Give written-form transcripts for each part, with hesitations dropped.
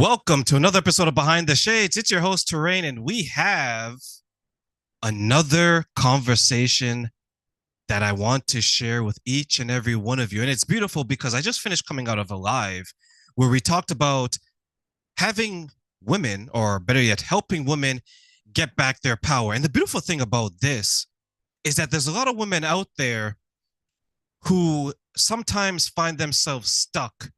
Welcome to another episode of Behind the Shades. It's your host, Terraine, and we have another conversation that I want to share with each and every one of you. And it's beautiful because I just finished coming out of a live where we talked about having women, or better yet, helping women get back their power. And the beautiful thing about this is that there's a lot of women out there who sometimes find themselves stuck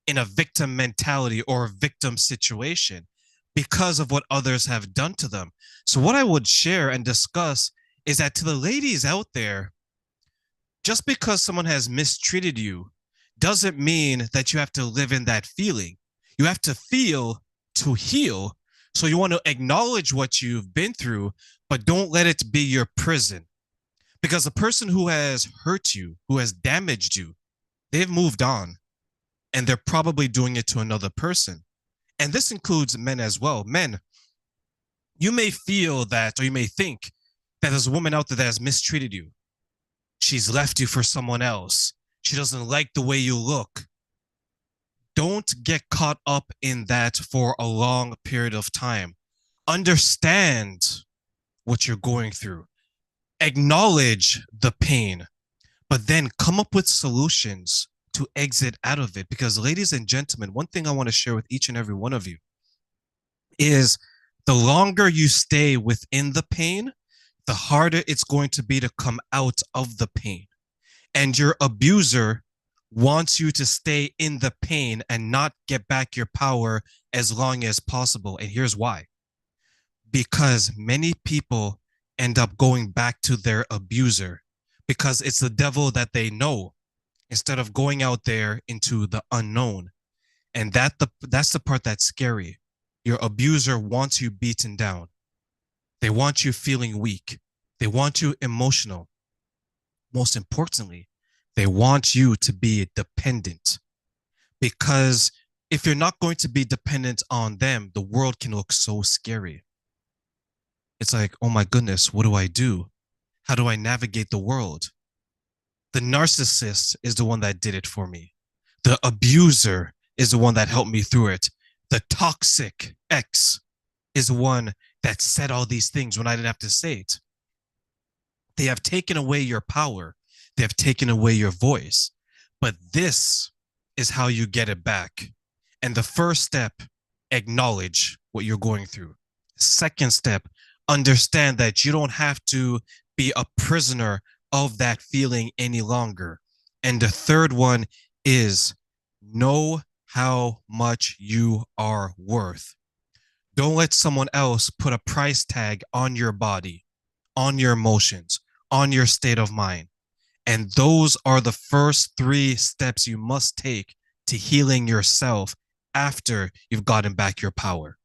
in a victim mentality or a victim situation because of what others have done to them. So, what I would share and discuss is that to the ladies out there, just because someone has mistreated you doesn't mean that you have to live in that feeling. You have to feel to heal. So, you want to acknowledge what you've been through, but don't let it be your prison. Because the person who has hurt you, who has damaged you, they've moved on and they're probably doing it to another person. And this includes men as well. Men, you may feel that, or you may think that there's a woman out there that has mistreated you. She's left you for someone else. She doesn't like the way you look. Don't get caught up in that for a long period of time. Understand what you're going through. Acknowledge the pain, but then come up with solutions to exit out of it. Because, ladies and gentlemen, one thing I want to share with each and every one of you is the longer you stay within the pain, the harder it's going to be to come out of the pain. And your abuser wants you to stay in the pain and not get back your power as long as possible. And here's why. Because many people end up going back to their abuser because it's the devil that they know instead of going out there into the unknown. And that's the part that's scary. Your abuser wants you beaten down. They want you feeling weak. They want you emotional. Most importantly, they want you to be dependent. Because if you're not going to be dependent on them, the world can look so scary. It's like, oh my goodness, what do I do? How do I navigate the world? The narcissist is the one that did it for me. The abuser is the one that helped me through it. The toxic ex is the one that said all these things when I didn't have to say it. They have taken away your power. They have taken away your voice. But this is how you get it back. And the first step, acknowledge what you're going through. Second step, understand that you don't have to be a prisoner of that feeling any longer. And the third one is know how much you are worth. Don't let someone else put a price tag on your body, on your emotions, on your state of mind. And those are the first three steps you must take to healing yourself after you've gotten back your power.